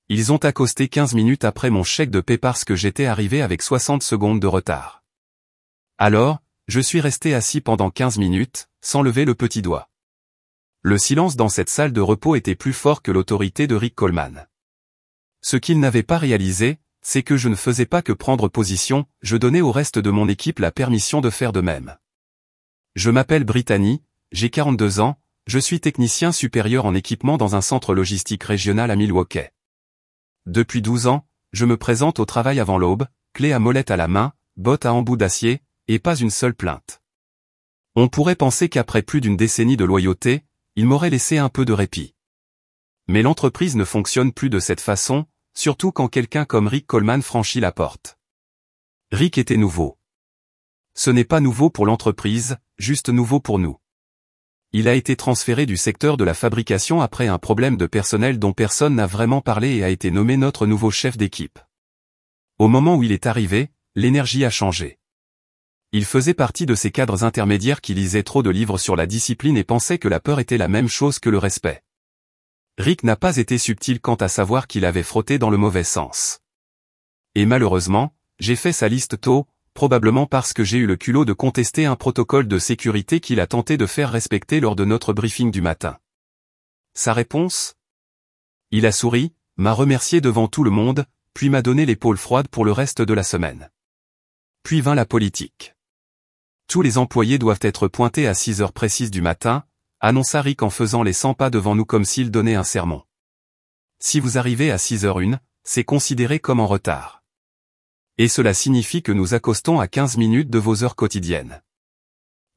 Ils ont accosté 15 minutes après mon chèque de paie parce que j'étais arrivé avec 60 secondes de retard. Alors, je suis resté assis pendant 15 minutes, sans lever le petit doigt. Le silence dans cette salle de repos était plus fort que l'autorité de Rick Coleman. Ce qu'il n'avait pas réalisé, c'est que je ne faisais pas que prendre position, je donnais au reste de mon équipe la permission de faire de même. Je m'appelle Brittany, j'ai 42 ans, je suis technicien supérieur en équipement dans un centre logistique régional à Milwaukee. Depuis 12 ans, je me présente au travail avant l'aube, clé à molette à la main, bottes à embout d'acier, et pas une seule plainte. On pourrait penser qu'après plus d'une décennie de loyauté, il m'aurait laissé un peu de répit. Mais l'entreprise ne fonctionne plus de cette façon, surtout quand quelqu'un comme Rick Coleman franchit la porte. Rick était nouveau. Ce n'est pas nouveau pour l'entreprise, juste nouveau pour nous. Il a été transféré du secteur de la fabrication après un problème de personnel dont personne n'a vraiment parlé et a été nommé notre nouveau chef d'équipe. Au moment où il est arrivé, l'énergie a changé. Il faisait partie de ces cadres intermédiaires qui lisaient trop de livres sur la discipline et pensaient que la peur était la même chose que le respect. Rick n'a pas été subtil quant à savoir qu'il avait frotté dans le mauvais sens. Et malheureusement, j'ai fait sa liste tôt, probablement parce que j'ai eu le culot de contester un protocole de sécurité qu'il a tenté de faire respecter lors de notre briefing du matin. Sa réponse ? Il a souri, m'a remercié devant tout le monde, puis m'a donné l'épaule froide pour le reste de la semaine. Puis vint la politique. Tous les employés doivent être pointés à 6 heures précises du matin, annonça Rick en faisant les 100 pas devant nous comme s'il donnait un sermon. Si vous arrivez à 6h01, c'est considéré comme en retard. Et cela signifie que nous accostons à 15 minutes de vos heures quotidiennes.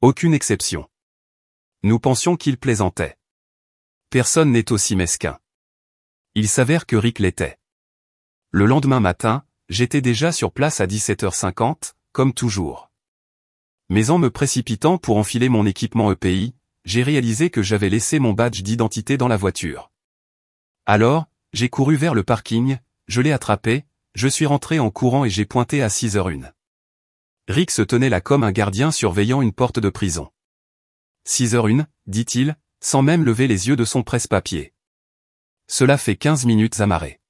Aucune exception. Nous pensions qu'il plaisantait. Personne n'est aussi mesquin. Il s'avère que Rick l'était. Le lendemain matin, j'étais déjà sur place à 17h50, comme toujours. Mais en me précipitant pour enfiler mon équipement EPI, j'ai réalisé que j'avais laissé mon badge d'identité dans la voiture. Alors, j'ai couru vers le parking, je l'ai attrapé, je suis rentré en courant et j'ai pointé à 6h01. Rick se tenait là comme un gardien surveillant une porte de prison. 6h01, dit-il, sans même lever les yeux de son presse-papier. Cela fait 15 minutes amarré.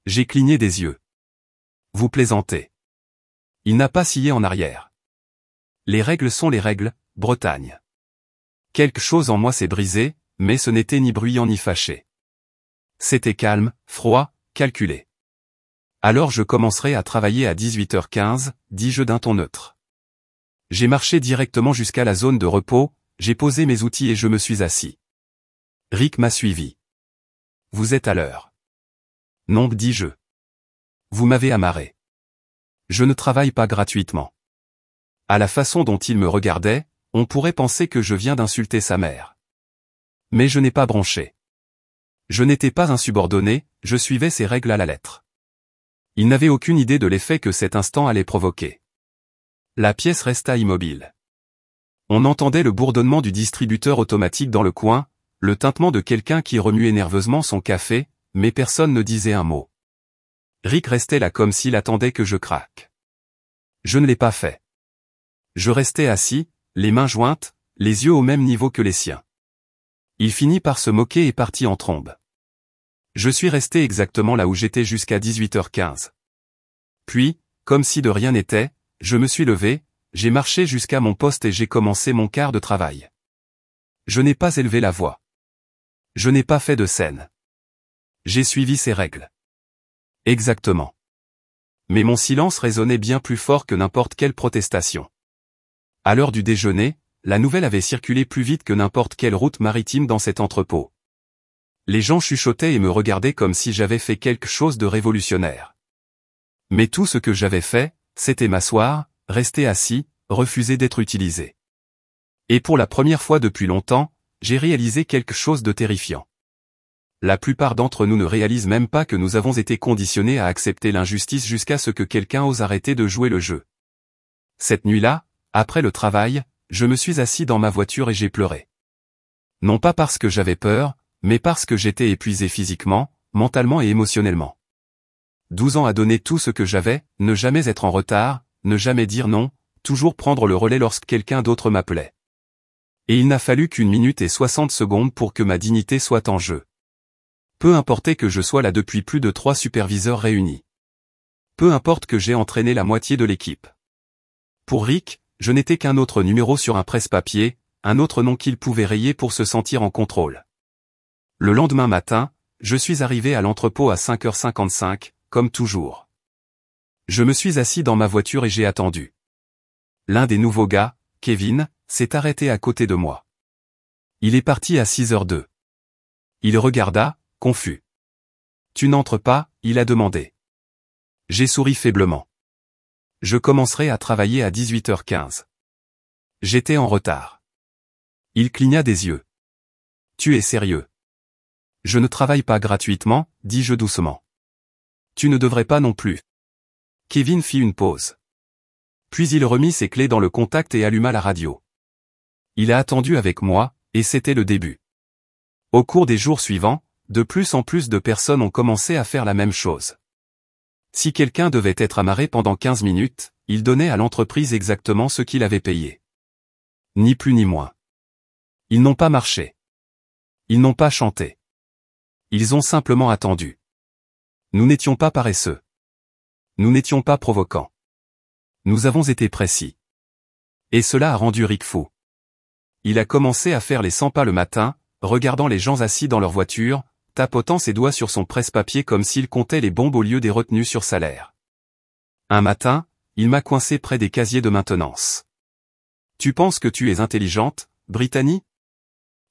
J'ai cligné des yeux. Vous plaisantez. Il n'a pas scié en arrière. Les règles sont les règles, Bretagne. Quelque chose en moi s'est brisé, mais ce n'était ni bruyant ni fâché. C'était calme, froid, calculé. Alors je commencerai à travailler à 18h15, dis-je d'un ton neutre. J'ai marché directement jusqu'à la zone de repos, j'ai posé mes outils et je me suis assis. Rick m'a suivi. Vous êtes à l'heure. Non, dis-je. Vous m'avez amarré. Je ne travaille pas gratuitement. À la façon dont il me regardait, on pourrait penser que je viens d'insulter sa mère. Mais je n'ai pas bronché. Je n'étais pas un subordonné, je suivais ses règles à la lettre. Il n'avait aucune idée de l'effet que cet instant allait provoquer. La pièce resta immobile. On entendait le bourdonnement du distributeur automatique dans le coin, le tintement de quelqu'un qui remuait nerveusement son café, mais personne ne disait un mot. Rick restait là comme s'il attendait que je craque. Je ne l'ai pas fait. Je restais assis, les mains jointes, les yeux au même niveau que les siens. Il finit par se moquer et partit en trombe. Je suis resté exactement là où j'étais jusqu'à 18h15. Puis, comme si de rien n'était, je me suis levé, j'ai marché jusqu'à mon poste et j'ai commencé mon quart de travail. Je n'ai pas élevé la voix. Je n'ai pas fait de scène. J'ai suivi ses règles. Exactement. Mais mon silence résonnait bien plus fort que n'importe quelle protestation. À l'heure du déjeuner, la nouvelle avait circulé plus vite que n'importe quelle route maritime dans cet entrepôt. Les gens chuchotaient et me regardaient comme si j'avais fait quelque chose de révolutionnaire. Mais tout ce que j'avais fait, c'était m'asseoir, rester assis, refuser d'être utilisé. Et pour la première fois depuis longtemps, j'ai réalisé quelque chose de terrifiant. La plupart d'entre nous ne réalisent même pas que nous avons été conditionnés à accepter l'injustice jusqu'à ce que quelqu'un ose arrêter de jouer le jeu. Cette nuit-là, après le travail, je me suis assis dans ma voiture et j'ai pleuré. Non pas parce que j'avais peur, mais parce que j'étais épuisé physiquement, mentalement et émotionnellement. 12 ans à donner tout ce que j'avais, ne jamais être en retard, ne jamais dire non, toujours prendre le relais lorsque quelqu'un d'autre m'appelait. Et il n'a fallu qu'1 minute et 60 secondes pour que ma dignité soit en jeu. Peu importe que je sois là depuis plus de 3 superviseurs réunis. Peu importe que j'ai entraîné la moitié de l'équipe. Pour Rick, je n'étais qu'un autre numéro sur un presse-papier, un autre nom qu'il pouvait rayer pour se sentir en contrôle. Le lendemain matin, je suis arrivé à l'entrepôt à 5h55, comme toujours. Je me suis assis dans ma voiture et j'ai attendu. L'un des nouveaux gars, Kevin, s'est arrêté à côté de moi. Il est parti à 6h02. Il regarda, confus. « Tu n'entres pas ?» il a demandé. J'ai souri faiblement. Je commencerai à travailler à 18h15. J'étais en retard. Il cligna des yeux. « Tu es sérieux ? » Je ne travaille pas gratuitement, dis-je doucement. Tu ne devrais pas non plus. Kevin fit une pause. Puis il remit ses clés dans le contact et alluma la radio. Il a attendu avec moi, et c'était le début. Au cours des jours suivants, de plus en plus de personnes ont commencé à faire la même chose. Si quelqu'un devait être amarré pendant 15 minutes, il donnait à l'entreprise exactement ce qu'il avait payé. Ni plus ni moins. Ils n'ont pas marché. Ils n'ont pas chanté. Ils ont simplement attendu. Nous n'étions pas paresseux. Nous n'étions pas provoquants. Nous avons été précis. Et cela a rendu Rick fou. Il a commencé à faire les 100 pas le matin, regardant les gens assis dans leur voiture, tapotant ses doigts sur son presse-papier comme s'il comptait les bombes au lieu des retenues sur salaire. Un matin, il m'a coincé près des casiers de maintenance. « Tu penses que tu es intelligente, Brittany ?»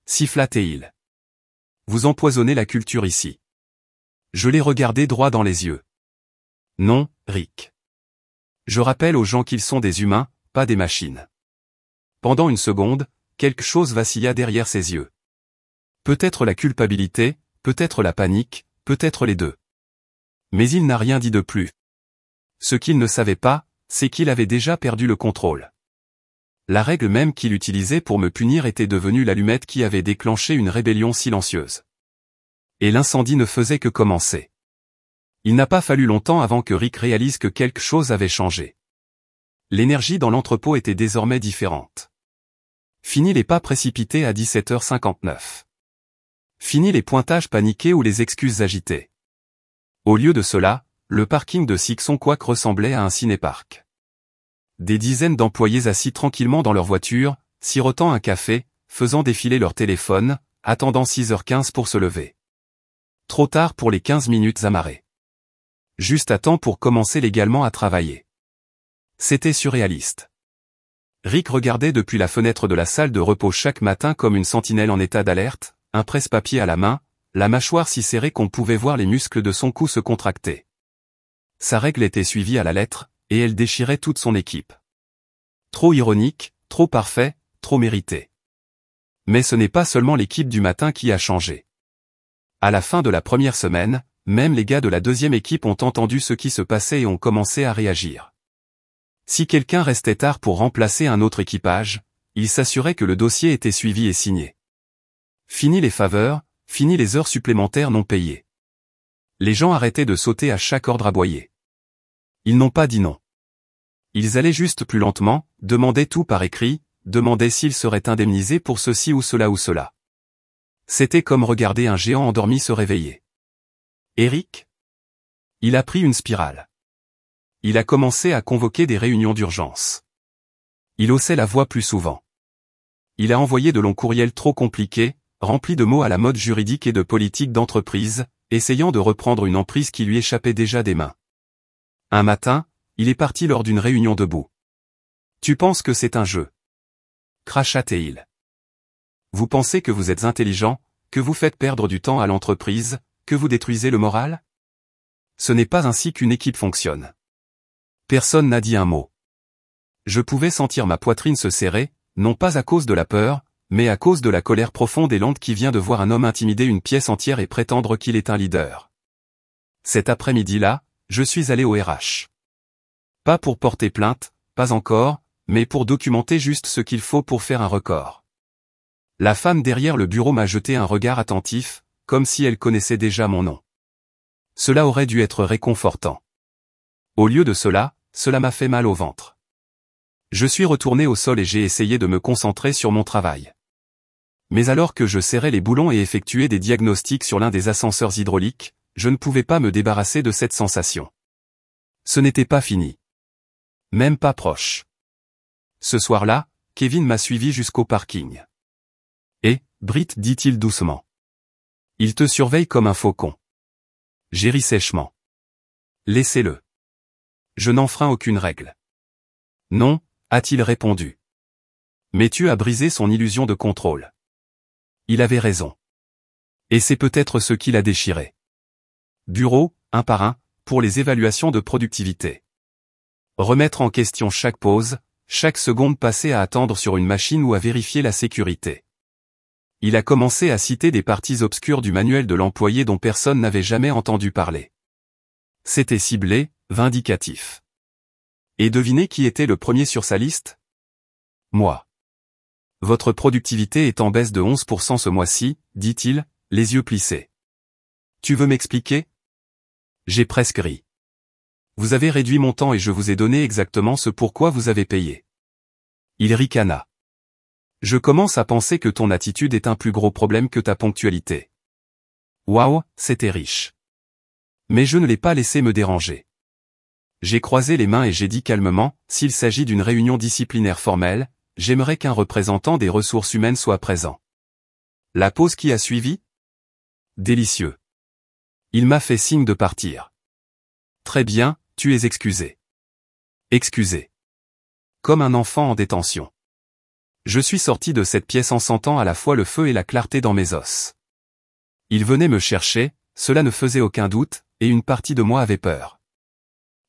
siffla-t-il. « Vous empoisonnez la culture ici. » Je l'ai regardé droit dans les yeux. « Non, Rick. Je rappelle aux gens qu'ils sont des humains, pas des machines. » Pendant une seconde, quelque chose vacilla derrière ses yeux. Peut-être la culpabilité, peut-être la panique, peut-être les deux. Mais il n'a rien dit de plus. Ce qu'il ne savait pas, c'est qu'il avait déjà perdu le contrôle. La règle même qu'il utilisait pour me punir était devenue l'allumette qui avait déclenché une rébellion silencieuse. Et l'incendie ne faisait que commencer. Il n'a pas fallu longtemps avant que Rick réalise que quelque chose avait changé. L'énergie dans l'entrepôt était désormais différente. Fini les pas précipités à 17h59. Fini les pointages paniqués ou les excuses agitées. Au lieu de cela, le parking de Sixonquoc ressemblait à un cinéparc. Des dizaines d'employés assis tranquillement dans leur voiture, sirotant un café, faisant défiler leur téléphone, attendant 6h15 pour se lever. Trop tard pour les 15 minutes amarrées. Juste à temps pour commencer légalement à travailler. C'était surréaliste. Rick regardait depuis la fenêtre de la salle de repos chaque matin comme une sentinelle en état d'alerte, un presse-papier à la main, la mâchoire si serrée qu'on pouvait voir les muscles de son cou se contracter. Sa règle était suivie à la lettre, et elle déchirait toute son équipe. Trop ironique, trop parfait, trop mérité. Mais ce n'est pas seulement l'équipe du matin qui a changé. À la fin de la première semaine, même les gars de la deuxième équipe ont entendu ce qui se passait et ont commencé à réagir. Si quelqu'un restait tard pour remplacer un autre équipage, il s'assurait que le dossier était suivi et signé. Fini les faveurs, fini les heures supplémentaires non payées. Les gens arrêtaient de sauter à chaque ordre aboyé. Ils n'ont pas dit non. Ils allaient juste plus lentement, demandaient tout par écrit, demandaient s'ils seraient indemnisés pour ceci ou cela ou cela. C'était comme regarder un géant endormi se réveiller. Eric ? Il a pris une spirale. Il a commencé à convoquer des réunions d'urgence. Il haussait la voix plus souvent. Il a envoyé de longs courriels trop compliqués, remplis de mots à la mode juridique et de politique d'entreprise, essayant de reprendre une emprise qui lui échappait déjà des mains. Un matin, il est parti lors d'une réunion debout. « Tu penses que c'est un jeu ?» cracha-t-il. « Vous pensez que vous êtes intelligent, que vous faites perdre du temps à l'entreprise, que vous détruisez le moral ? Ce n'est pas ainsi qu'une équipe fonctionne. » Personne n'a dit un mot. Je pouvais sentir ma poitrine se serrer, non pas à cause de la peur, mais à cause de la colère profonde et lente qui vient de voir un homme intimider une pièce entière et prétendre qu'il est un leader. Cet après-midi-là, je suis allé au RH. Pas pour porter plainte, pas encore, mais pour documenter juste ce qu'il faut pour faire un record. La femme derrière le bureau m'a jeté un regard attentif, comme si elle connaissait déjà mon nom. Cela aurait dû être réconfortant. Au lieu de cela, cela m'a fait mal au ventre. Je suis retourné au sol et j'ai essayé de me concentrer sur mon travail. Mais alors que je serrais les boulons et effectuais des diagnostics sur l'un des ascenseurs hydrauliques, je ne pouvais pas me débarrasser de cette sensation. Ce n'était pas fini. Même pas proche. Ce soir-là, Kevin m'a suivi jusqu'au parking. Et, Britt, dit-il doucement. Il te surveille comme un faucon. J'ai ri sèchement. Laissez-le. Je n'enfreins aucune règle. Non, a-t-il répondu. Mais tu as brisé son illusion de contrôle. Il avait raison. Et c'est peut-être ce qui l'a déchiré. Bureau, un par un, pour les évaluations de productivité. Remettre en question chaque pause, chaque seconde passée à attendre sur une machine ou à vérifier la sécurité. Il a commencé à citer des parties obscures du manuel de l'employé dont personne n'avait jamais entendu parler. C'était ciblé, vindicatif. Et devinez qui était le premier sur sa liste? Moi. Votre productivité est en baisse de 11% ce mois-ci, dit-il, les yeux plissés. Tu veux m'expliquer? J'ai presque ri. Vous avez réduit mon temps et je vous ai donné exactement ce pourquoi vous avez payé. Il ricana. Je commence à penser que ton attitude est un plus gros problème que ta ponctualité. Waouh, c'était riche. Mais je ne l'ai pas laissé me déranger. J'ai croisé les mains et j'ai dit calmement, s'il s'agit d'une réunion disciplinaire formelle, j'aimerais qu'un représentant des ressources humaines soit présent. La pause qui a suivi? Délicieux. Il m'a fait signe de partir. Très bien, tu es excusé. Excusé. Comme un enfant en détention. Je suis sorti de cette pièce en sentant à la fois le feu et la clarté dans mes os. Il venait me chercher, cela ne faisait aucun doute, et une partie de moi avait peur.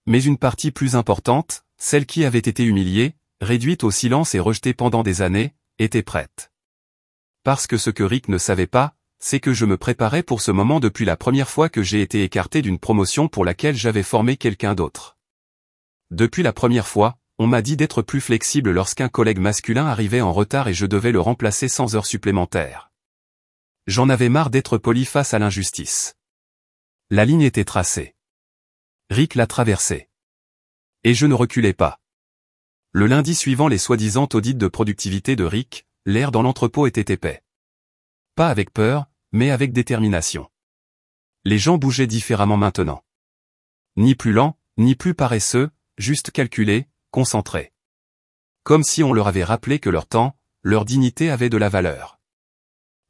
Mais une partie plus importante, celle qui avait été humiliée, réduite au silence et rejetée pendant des années, était prête. Parce que ce que Rick ne savait pas, c'est que je me préparais pour ce moment depuis la première fois que j'ai été écarté d'une promotion pour laquelle j'avais formé quelqu'un d'autre. Depuis la première fois, on m'a dit d'être plus flexible lorsqu'un collègue masculin arrivait en retard et je devais le remplacer sans heures supplémentaires. J'en avais marre d'être poli face à l'injustice. La ligne était tracée. Rick l'a traversée. Et je ne reculais pas. Le lundi suivant les soi-disant audits de productivité de Rick, l'air dans l'entrepôt était épais. Pas avec peur, mais avec détermination. Les gens bougeaient différemment maintenant. Ni plus lents, ni plus paresseux, juste calculés, concentrés. Comme si on leur avait rappelé que leur temps, leur dignité avait de la valeur.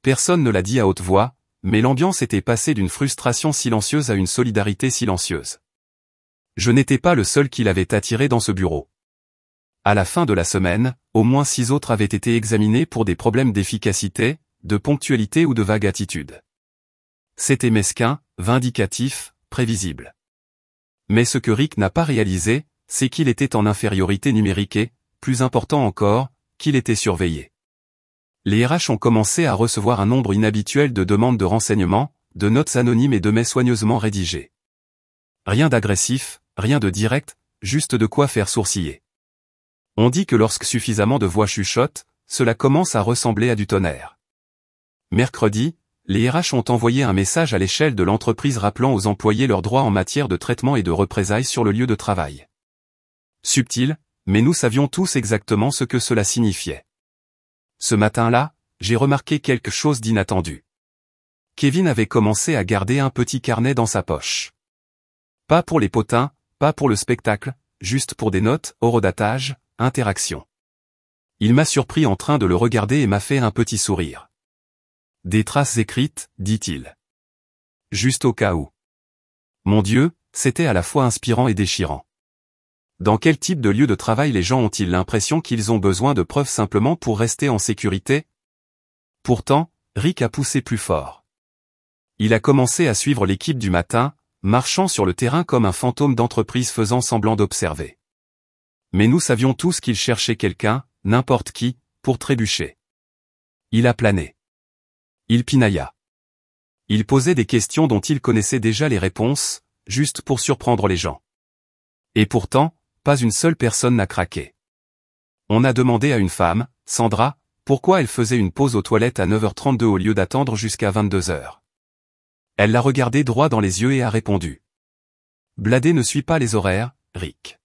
Personne ne l'a dit à haute voix, mais l'ambiance était passée d'une frustration silencieuse à une solidarité silencieuse. Je n'étais pas le seul qui l'avait attiré dans ce bureau. À la fin de la semaine, au moins 6 autres avaient été examinés pour des problèmes d'efficacité, de ponctualité ou de vague attitude. C'était mesquin, vindicatif, prévisible. Mais ce que Rick n'a pas réalisé, c'est qu'il était en infériorité numérique et, plus important encore, qu'il était surveillé. Les RH ont commencé à recevoir un nombre inhabituel de demandes de renseignements, de notes anonymes et de mails soigneusement rédigés. Rien d'agressif, rien de direct, juste de quoi faire sourciller. On dit que lorsque suffisamment de voix chuchotent, cela commence à ressembler à du tonnerre. Mercredi, les RH ont envoyé un message à l'échelle de l'entreprise rappelant aux employés leurs droits en matière de traitement et de représailles sur le lieu de travail. Subtil, mais nous savions tous exactement ce que cela signifiait. Ce matin-là, j'ai remarqué quelque chose d'inattendu. Kevin avait commencé à garder un petit carnet dans sa poche. Pas pour les potins, pas pour le spectacle, juste pour des notes, horodatage, interaction. Il m'a surpris en train de le regarder et m'a fait un petit sourire. Des traces écrites, dit-il. Juste au cas où. Mon Dieu, c'était à la fois inspirant et déchirant. Dans quel type de lieu de travail les gens ont-ils l'impression qu'ils ont besoin de preuves simplement pour rester en sécurité? Pourtant, Rick a poussé plus fort. Il a commencé à suivre l'équipe du matin, marchant sur le terrain comme un fantôme d'entreprise faisant semblant d'observer. Mais nous savions tous qu'il cherchait quelqu'un, n'importe qui, pour trébucher. Il a plané. Il pinailla. Il posait des questions dont il connaissait déjà les réponses, juste pour surprendre les gens. Et pourtant, pas une seule personne n'a craqué. On a demandé à une femme, Sandra, pourquoi elle faisait une pause aux toilettes à 9h32 au lieu d'attendre jusqu'à 22h. Elle l'a regardé droit dans les yeux et a répondu. Bladé ne suit pas les horaires, Rick.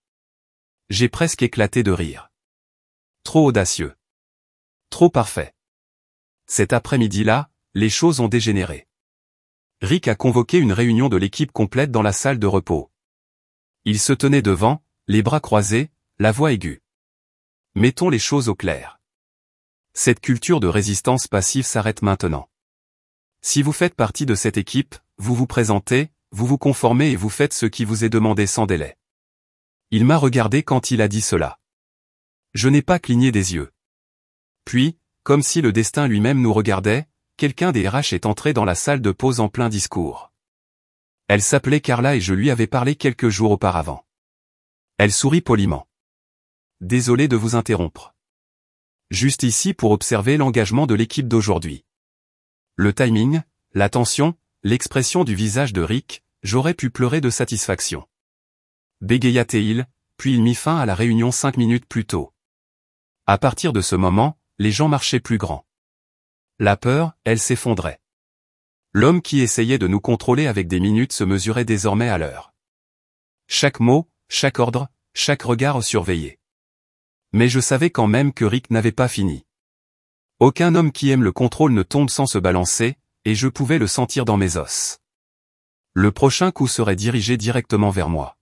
J'ai presque éclaté de rire. Trop audacieux. Trop parfait. Cet après-midi-là, les choses ont dégénéré. Rick a convoqué une réunion de l'équipe complète dans la salle de repos. Il se tenait devant, les bras croisés, la voix aiguë. Mettons les choses au clair. Cette culture de résistance passive s'arrête maintenant. Si vous faites partie de cette équipe, vous vous présentez, vous vous conformez et vous faites ce qui vous est demandé sans délai. Il m'a regardé quand il a dit cela. Je n'ai pas cligné des yeux. Puis, comme si le destin lui-même nous regardait, quelqu'un des RH est entré dans la salle de pause en plein discours. Elle s'appelait Carla et je lui avais parlé quelques jours auparavant. Elle sourit poliment. Désolé de vous interrompre. Juste ici pour observer l'engagement de l'équipe d'aujourd'hui. Le timing, la tension, l'expression du visage de Rick, j'aurais pu pleurer de satisfaction. Bégaya-t-il, puis il mit fin à la réunion 5 minutes plus tôt. À partir de ce moment, les gens marchaient plus grand. La peur, elle s'effondrait. L'homme qui essayait de nous contrôler avec des minutes se mesurait désormais à l'heure. Chaque mot, chaque ordre, chaque regard surveillé. Mais je savais quand même que Rick n'avait pas fini. Aucun homme qui aime le contrôle ne tombe sans se balancer, et je pouvais le sentir dans mes os. Le prochain coup serait dirigé directement vers moi.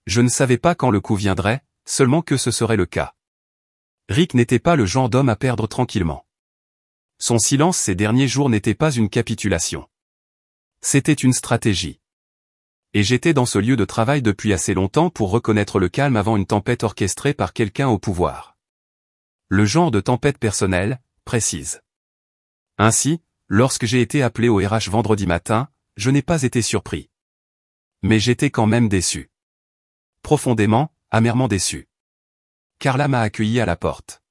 Je ne savais pas quand le coup viendrait, seulement que ce serait le cas. Rick n'était pas le genre d'homme à perdre tranquillement. Son silence ces derniers jours n'était pas une capitulation. C'était une stratégie. Et j'étais dans ce lieu de travail depuis assez longtemps pour reconnaître le calme avant une tempête orchestrée par quelqu'un au pouvoir. Le genre de tempête personnelle, précise. Ainsi, lorsque j'ai été appelé au RH vendredi matin, je n'ai pas été surpris. Mais j'étais quand même déçu. Profondément, amèrement déçu. Carla m'a accueilli à la porte.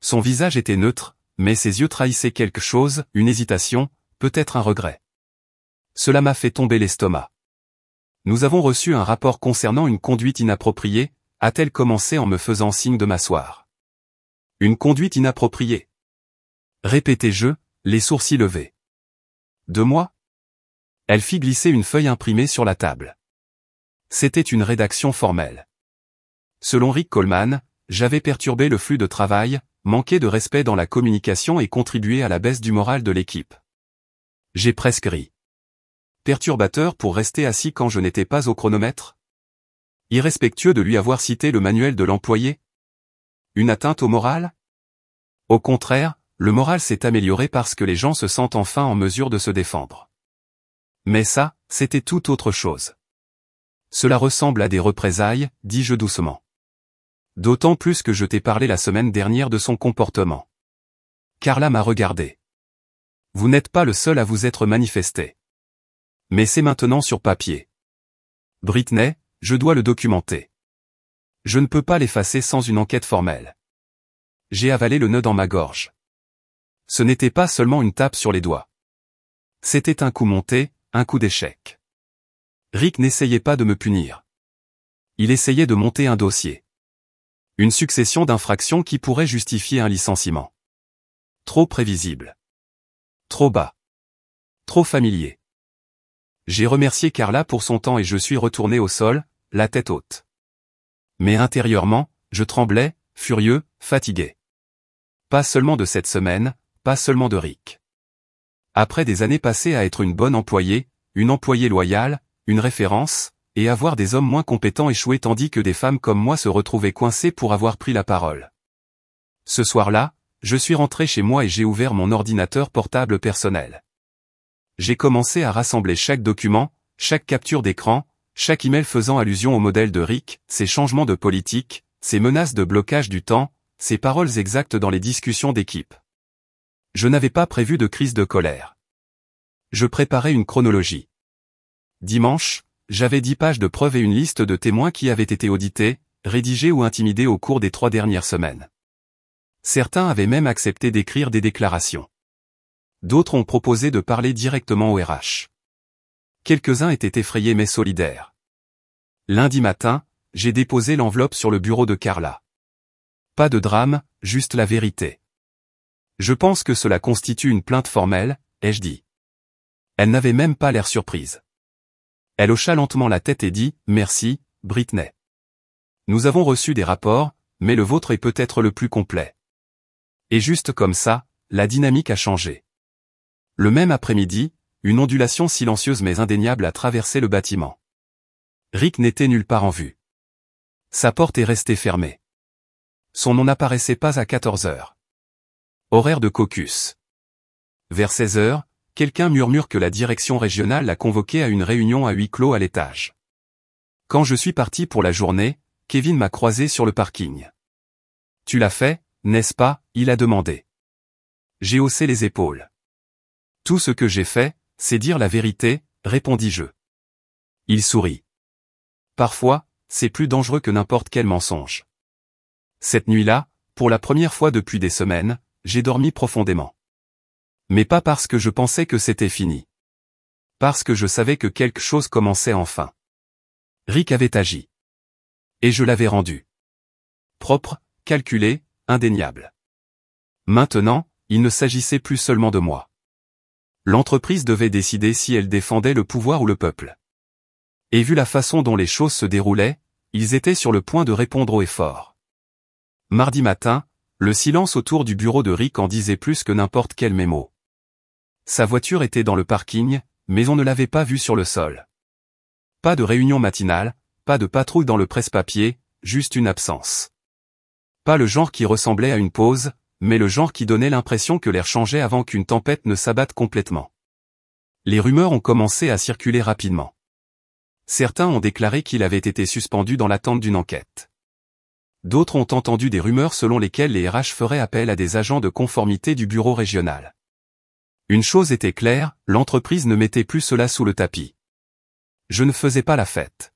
Son visage était neutre, mais ses yeux trahissaient quelque chose, une hésitation, peut-être un regret. Cela m'a fait tomber l'estomac. Nous avons reçu un rapport concernant une conduite inappropriée, a-t-elle commencé en me faisant signe de m'asseoir. Une conduite inappropriée. Répétai-je, les sourcils levés. De moi? Elle fit glisser une feuille imprimée sur la table. C'était une rédaction formelle. Selon Rick Coleman, j'avais perturbé le flux de travail, manqué de respect dans la communication et contribué à la baisse du moral de l'équipe. J'ai presque ri. Perturbateur pour rester assis quand je n'étais pas au chronomètre? Irrespectueux de lui avoir cité le manuel de l'employé? Une atteinte au moral? Au contraire, le moral s'est amélioré parce que les gens se sentent enfin en mesure de se défendre. Mais ça, c'était tout autre chose. Cela ressemble à des représailles, dis-je doucement. D'autant plus que je t'ai parlé la semaine dernière de son comportement. Carla m'a regardé. Vous n'êtes pas le seul à vous être manifesté. Mais c'est maintenant sur papier. Britney, je dois le documenter. Je ne peux pas l'effacer sans une enquête formelle. J'ai avalé le nœud dans ma gorge. Ce n'était pas seulement une tape sur les doigts. C'était un coup monté, un coup d'échec. Rick n'essayait pas de me punir. Il essayait de monter un dossier. Une succession d'infractions qui pourrait justifier un licenciement. Trop prévisible. Trop bas. Trop familier. J'ai remercié Carla pour son temps et je suis retourné au sol, la tête haute. Mais intérieurement, je tremblais, furieux, fatigué. Pas seulement de cette semaine, pas seulement de Rick. Après des années passées à être une bonne employée, une employée loyale, une référence, et à voir des hommes moins compétents échouer tandis que des femmes comme moi se retrouvaient coincées pour avoir pris la parole. Ce soir-là, je suis rentré chez moi et j'ai ouvert mon ordinateur portable personnel. J'ai commencé à rassembler chaque document, chaque capture d'écran, chaque email faisant allusion au modèle de Rick, ses changements de politique, ses menaces de blocage du temps, ses paroles exactes dans les discussions d'équipe. Je n'avais pas prévu de crise de colère. Je préparais une chronologie. Dimanche, j'avais 10 pages de preuves et une liste de témoins qui avaient été audités, rédigés ou intimidés au cours des 3 dernières semaines. Certains avaient même accepté d'écrire des déclarations. D'autres ont proposé de parler directement au RH. Quelques-uns étaient effrayés mais solidaires. Lundi matin, j'ai déposé l'enveloppe sur le bureau de Carla. Pas de drame, juste la vérité. Je pense que cela constitue une plainte formelle, ai-je dit. Elle n'avait même pas l'air surprise. Elle hocha lentement la tête et dit « Merci, Britney. Nous avons reçu des rapports, mais le vôtre est peut-être le plus complet. » Et juste comme ça, la dynamique a changé. Le même après-midi, une ondulation silencieuse mais indéniable a traversé le bâtiment. Rick n'était nulle part en vue. Sa porte est restée fermée. Son nom n'apparaissait pas à 14 heures. Horaire de caucus. Vers 16 heures, quelqu'un murmure que la direction régionale l'a convoqué à une réunion à huis clos à l'étage. Quand je suis parti pour la journée, Kevin m'a croisé sur le parking. « Tu l'as fait, n'est-ce pas ?» il a demandé. J'ai haussé les épaules. « Tout ce que j'ai fait, c'est dire la vérité », répondis-je. Il sourit. « Parfois, c'est plus dangereux que n'importe quel mensonge. » Cette nuit-là, pour la première fois depuis des semaines, j'ai dormi profondément. Mais pas parce que je pensais que c'était fini. Parce que je savais que quelque chose commençait enfin. Rick avait agi. Et je l'avais rendu. Propre, calculé, indéniable. Maintenant, il ne s'agissait plus seulement de moi. L'entreprise devait décider si elle défendait le pouvoir ou le peuple. Et vu la façon dont les choses se déroulaient, ils étaient sur le point de répondre haut et fort. Mardi matin, le silence autour du bureau de Rick en disait plus que n'importe quel mémo. Sa voiture était dans le parking, mais on ne l'avait pas vue sur le sol. Pas de réunion matinale, pas de patrouille dans le presse-papier, juste une absence. Pas le genre qui ressemblait à une pause, mais le genre qui donnait l'impression que l'air changeait avant qu'une tempête ne s'abatte complètement. Les rumeurs ont commencé à circuler rapidement. Certains ont déclaré qu'il avait été suspendu dans l'attente d'une enquête. D'autres ont entendu des rumeurs selon lesquelles les RH feraient appel à des agents de conformité du bureau régional. Une chose était claire, l'entreprise ne mettait plus cela sous le tapis. Je ne faisais pas la fête.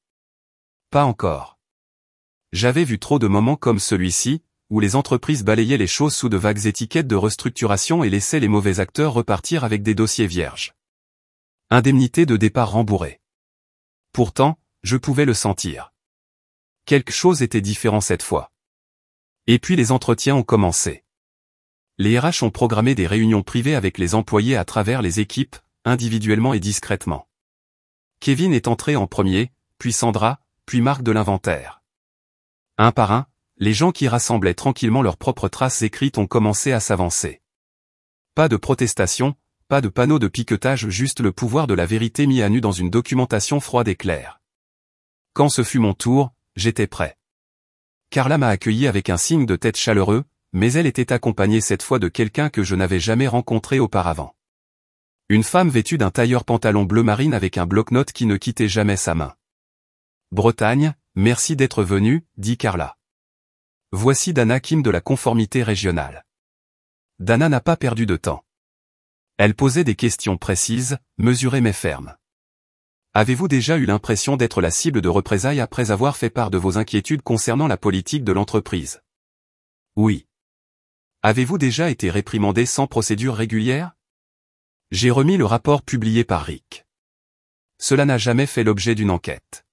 Pas encore. J'avais vu trop de moments comme celui-ci, où les entreprises balayaient les choses sous de vagues étiquettes de restructuration et laissaient les mauvais acteurs repartir avec des dossiers vierges. Indemnité de départ remboursée. Pourtant, je pouvais le sentir. Quelque chose était différent cette fois. Et puis les entretiens ont commencé. Les RH ont programmé des réunions privées avec les employés à travers les équipes, individuellement et discrètement. Kevin est entré en premier, puis Sandra, puis Marc de l'inventaire. Un par un, les gens qui rassemblaient tranquillement leurs propres traces écrites ont commencé à s'avancer. Pas de protestation, pas de panneau de piquetage, juste le pouvoir de la vérité mis à nu dans une documentation froide et claire. Quand ce fut mon tour, j'étais prêt. Carla m'a accueilli avec un signe de tête chaleureux, mais elle était accompagnée cette fois de quelqu'un que je n'avais jamais rencontré auparavant. Une femme vêtue d'un tailleur pantalon bleu marine avec un bloc-notes qui ne quittait jamais sa main. « Bretagne, merci d'être venue », dit Carla. « Voici Dana Kim de la conformité régionale. » Dana n'a pas perdu de temps. Elle posait des questions précises, mesurées mais fermes. « Avez-vous déjà eu l'impression d'être la cible de représailles après avoir fait part de vos inquiétudes concernant la politique de l'entreprise ? » « Oui. » « Avez-vous déjà été réprimandé sans procédure régulière ? » J'ai remis le rapport publié par Rick. Cela n'a jamais fait l'objet d'une enquête.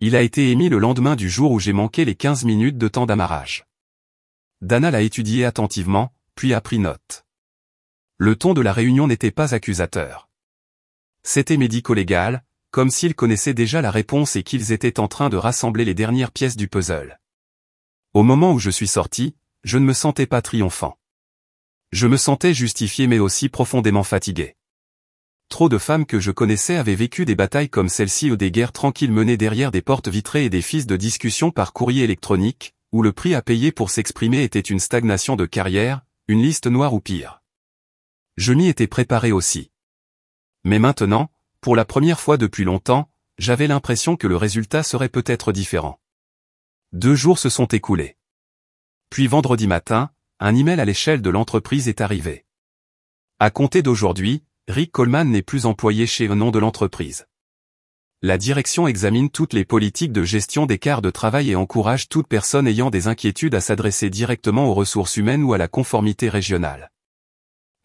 Il a été émis le lendemain du jour où j'ai manqué les 15 minutes de temps d'amarrage. Dana l'a étudié attentivement, puis a pris note. Le ton de la réunion n'était pas accusateur. C'était médico-légal, comme s'ils connaissaient déjà la réponse et qu'ils étaient en train de rassembler les dernières pièces du puzzle. Au moment où je suis sorti, je ne me sentais pas triomphant. Je me sentais justifié mais aussi profondément fatigué. Trop de femmes que je connaissais avaient vécu des batailles comme celle-ci ou des guerres tranquilles menées derrière des portes vitrées et des fiches de discussion par courrier électronique, où le prix à payer pour s'exprimer était une stagnation de carrière, une liste noire ou pire. Je m'y étais préparé aussi. Mais maintenant, pour la première fois depuis longtemps, j'avais l'impression que le résultat serait peut-être différent. 2 jours se sont écoulés. Puis vendredi matin, un email à l'échelle de l'entreprise est arrivé. À compter d'aujourd'hui, Rick Coleman n'est plus employé chez le nom de l'entreprise. La direction examine toutes les politiques de gestion des quarts de travail et encourage toute personne ayant des inquiétudes à s'adresser directement aux ressources humaines ou à la conformité régionale.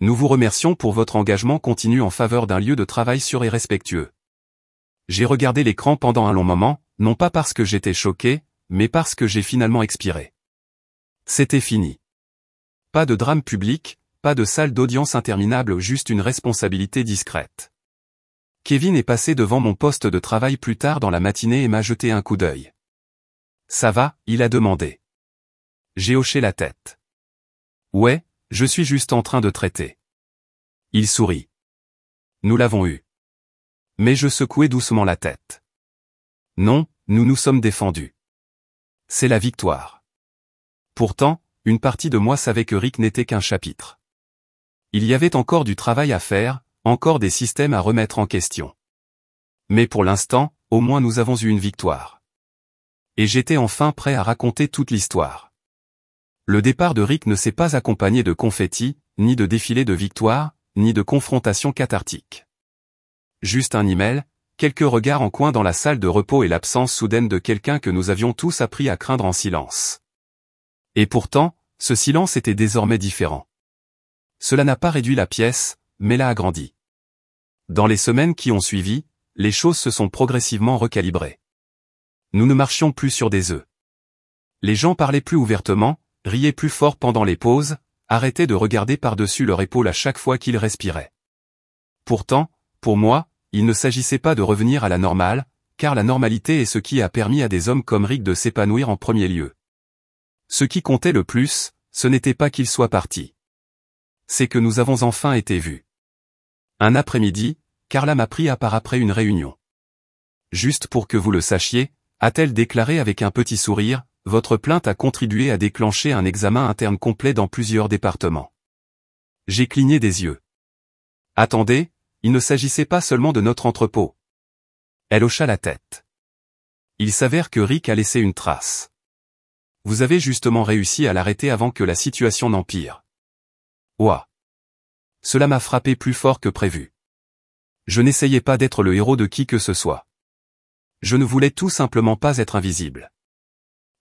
Nous vous remercions pour votre engagement continu en faveur d'un lieu de travail sûr et respectueux. J'ai regardé l'écran pendant un long moment, non pas parce que j'étais choqué, mais parce que j'ai finalement expiré. C'était fini. Pas de drame public, pas de salle d'audience interminable, juste une responsabilité discrète. Kevin est passé devant mon poste de travail plus tard dans la matinée et m'a jeté un coup d'œil. « Ça va ?» il a demandé. J'ai hoché la tête. « Ouais, je suis juste en train de traiter. Il sourit. Nous l'avons eu. Mais je secouai doucement la tête. Non, nous nous sommes défendus. C'est la victoire. Pourtant, une partie de moi savait que Rick n'était qu'un chapitre. Il y avait encore du travail à faire, encore des systèmes à remettre en question. Mais pour l'instant, au moins nous avons eu une victoire. Et j'étais enfin prêt à raconter toute l'histoire. Le départ de Rick ne s'est pas accompagné de confettis, ni de défilé de victoire, ni de confrontation cathartique. Juste un email, quelques regards en coin dans la salle de repos et l'absence soudaine de quelqu'un que nous avions tous appris à craindre en silence. Et pourtant, ce silence était désormais différent. Cela n'a pas réduit la pièce, mais l'a agrandi. Dans les semaines qui ont suivi, les choses se sont progressivement recalibrées. Nous ne marchions plus sur des œufs. Les gens parlaient plus ouvertement, riaient plus fort pendant les pauses, arrêtaient de regarder par-dessus leur épaule à chaque fois qu'ils respiraient. Pourtant, pour moi, il ne s'agissait pas de revenir à la normale, car la normalité est ce qui a permis à des hommes comme Rick de s'épanouir en premier lieu. Ce qui comptait le plus, ce n'était pas qu'ils soient partis. C'est que nous avons enfin été vus. Un après-midi, Carla m'a pris à part après une réunion. Juste pour que vous le sachiez, a-t-elle déclaré avec un petit sourire, votre plainte a contribué à déclencher un examen interne complet dans plusieurs départements. J'ai cligné des yeux. Attendez, il ne s'agissait pas seulement de notre entrepôt. Elle hocha la tête. Il s'avère que Rick a laissé une trace. Vous avez justement réussi à l'arrêter avant que la situation n'empire. Ouah. Cela m'a frappé plus fort que prévu. Je n'essayais pas d'être le héros de qui que ce soit. Je ne voulais tout simplement pas être invisible.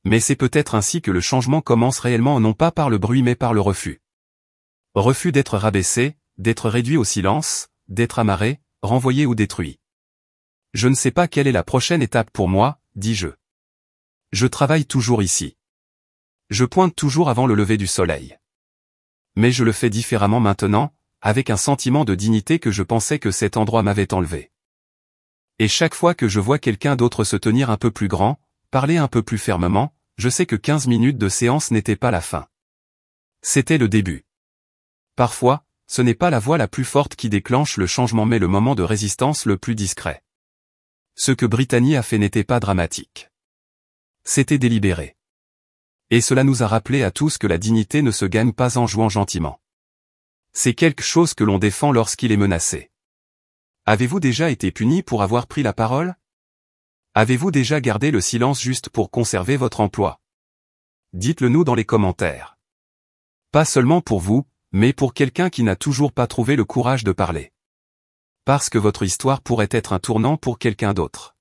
Mais c'est peut-être ainsi que le changement commence réellement non pas par le bruit mais par le refus. Refus d'être rabaissé, d'être réduit au silence, d'être amarré, renvoyé ou détruit. Je ne sais pas quelle est la prochaine étape pour moi, dis-je. Je travaille toujours ici. Je pointe toujours avant le lever du soleil. Mais je le fais différemment maintenant, avec un sentiment de dignité que je pensais que cet endroit m'avait enlevé. Et chaque fois que je vois quelqu'un d'autre se tenir un peu plus grand, parler un peu plus fermement, je sais que 15 minutes de séance n'étaient pas la fin. C'était le début. Parfois, ce n'est pas la voix la plus forte qui déclenche le changement mais le moment de résistance le plus discret. Ce que Brittany a fait n'était pas dramatique. C'était délibéré. Et cela nous a rappelé à tous que la dignité ne se gagne pas en jouant gentiment. C'est quelque chose que l'on défend lorsqu'il est menacé. Avez-vous déjà été puni pour avoir pris la parole? Avez-vous déjà gardé le silence juste pour conserver votre emploi? Dites-le nous dans les commentaires. Pas seulement pour vous, mais pour quelqu'un qui n'a toujours pas trouvé le courage de parler. Parce que votre histoire pourrait être un tournant pour quelqu'un d'autre.